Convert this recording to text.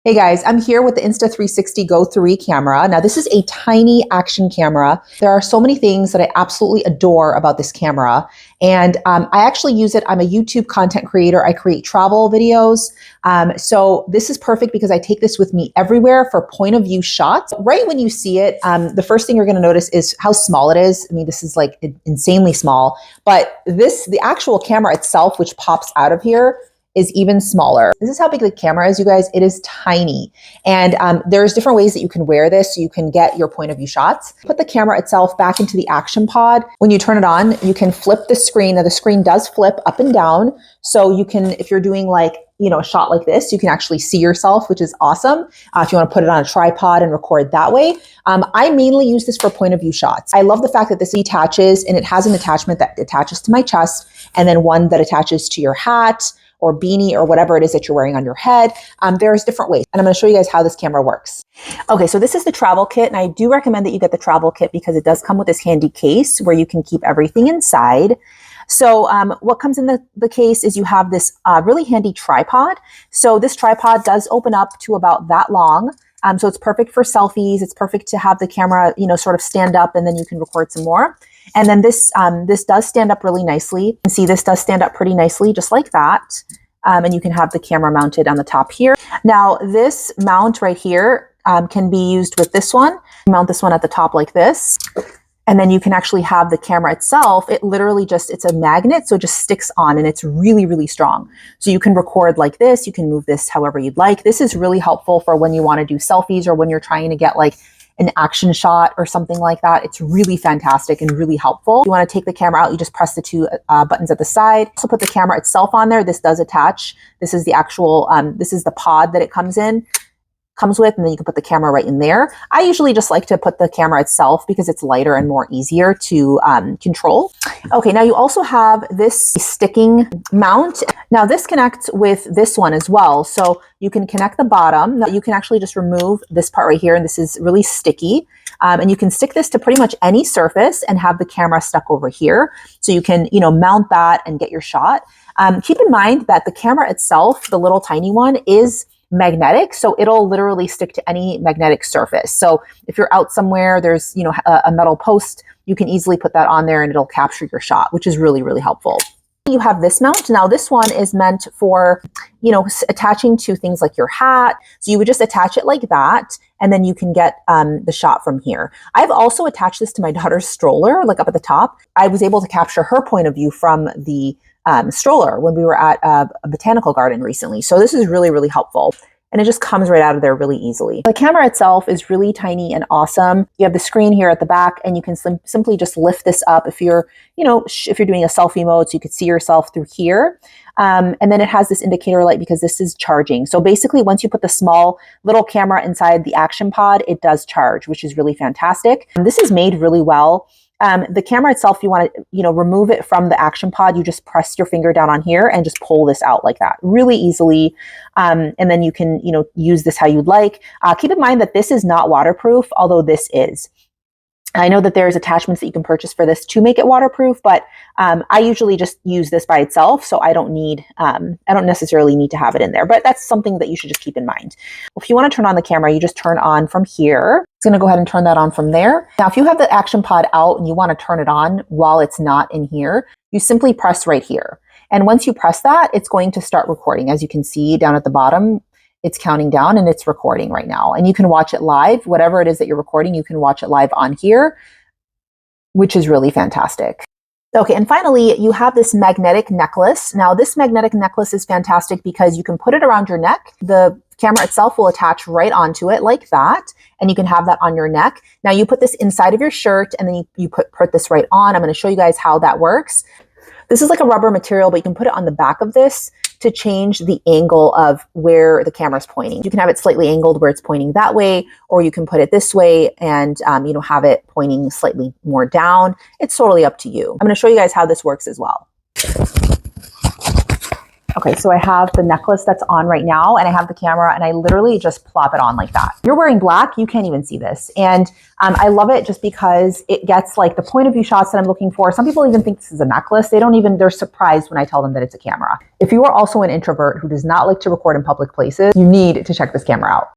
Hey guys, I'm here with the Insta360 Go 3 camera. Now this is a tiny action camera. There are so many things that I absolutely adore about this camera. And I actually use it. I'm a YouTube content creator. I create travel videos. So this is perfect because I take this with me everywhere for point of view shots. Right when you see it, the first thing you're gonna notice is how small it is. I mean, this is like insanely small, but the actual camera itself, which pops out of here, is even smaller. This is how big the camera is, you guys. It is tiny. And there's different ways that you can wear this so you can get your point of view shots. Put the camera itself back into the action pod. When you turn it on, you can flip the screen. Now the screen does flip up and down. So you can, if you're doing like, a shot like this, you can actually see yourself, which is awesome. If you want to put it on a tripod and record that way. I mainly use this for point of view shots. I love the fact that this detaches and it has an attachment that attaches to my chest and then one that attaches to your hat or beanie or whatever it is that you're wearing on your head. There's different ways. And I'm gonna show you guys how this camera works. Okay, so this is the travel kit. And I do recommend that you get the travel kit because it does come with this handy case where you can keep everything inside. So what comes in the case is you have this really handy tripod. So this tripod does open up to about that long. So it's perfect for selfies. It's perfect to have the camera, sort of stand up and then you can record some more. And then this does stand up really nicely. You can see this does stand up pretty nicely, just like that. And you can have the camera mounted on the top here. Now this mount right here can be used with this one. Mount this one at the top like this. And then you can actually have the camera itself. It literally it's a magnet, so it just sticks on and it's really, really strong. So you can record like this. You can move this however you'd like. This is really helpful for when you want to do selfies or when you're trying to get like an action shot or something like that. It's really fantastic and really helpful. If you want to take the camera out, you just press the two buttons at the side. Also put the camera itself on there. This does attach. This is the actual, this is the pod that it comes with, and then you can put the camera right in there. I usually just like to put the camera itself because it's lighter and more easier to control. Okay, now you also have this sticking mount. Now this connects with this one as well. So you can connect the bottom. Now you can actually just remove this part right here, and this is really sticky. And you can stick this to pretty much any surface and have the camera stuck over here. So you can, mount that and get your shot. Keep in mind that the camera itself, the little tiny one, is magnetic, so it'll literally stick to any magnetic surface. So if you're out somewhere, there's a metal post, you can easily put that on there and it'll capture your shot, which is really, really helpful. You have this mount. Now this one is meant for, attaching to things like your hat. So you would just attach it like that, and then you can get the shot from here. I've also attached this to my daughter's stroller, like up at the top. I was able to capture her point of view from the stroller when we were at a botanical garden recently. So this is really, really helpful. And it just comes right out of there really easily. The camera itself is really tiny and awesome. You have the screen here at the back, and you can simply just lift this up if you're, if you're doing a selfie mode, so you could see yourself through here. And then it has this indicator light because this is charging. So basically, once you put the small little camera inside the action pod, it does charge, which is really fantastic. And this is made really well. The camera itself, you want to, remove it from the action pod. You just press your finger down on here and just pull this out like that really easily. And then you can, use this how you'd like. Keep in mind that this is not waterproof, although this is. I know that there's attachments that you can purchase for this to make it waterproof, but I usually just use this by itself, so I don't necessarily need to have it in there, but that's something that you should just keep in mind. If you want to turn on the camera, you just turn on from here. It's going to go ahead and turn that on from there. Now, if you have the action pod out and you want to turn it on while it's not in here, you simply press right here. And once you press that, it's going to start recording. As you can see down at the bottom, it's counting down and it's recording right now. And you can watch it live. Whatever it is that you're recording, you can watch it live on here, which is really fantastic. Okay, and finally, you have this magnetic necklace. Now, this magnetic necklace is fantastic because you can put it around your neck. The camera itself will attach right onto it like that, and you can have that on your neck. Now, you put this inside of your shirt, and then you put this right on. I'm going to show you guys how that works. This is like a rubber material, but you can put it on the back of this to change the angle of where the camera's pointing. You can have it slightly angled where it's pointing that way, or you can put it this way and have it pointing slightly more down. It's totally up to you. I'm going to show you guys how this works as well. Okay, so I have the necklace that's on right now and I have the camera and I literally just plop it on like that. You're wearing black, you can't even see this. And I love it just because it gets like the point of view shots that I'm looking for. Some people even think this is a necklace. They're surprised when I tell them that it's a camera. If you are also an introvert who does not like to record in public places, you need to check this camera out.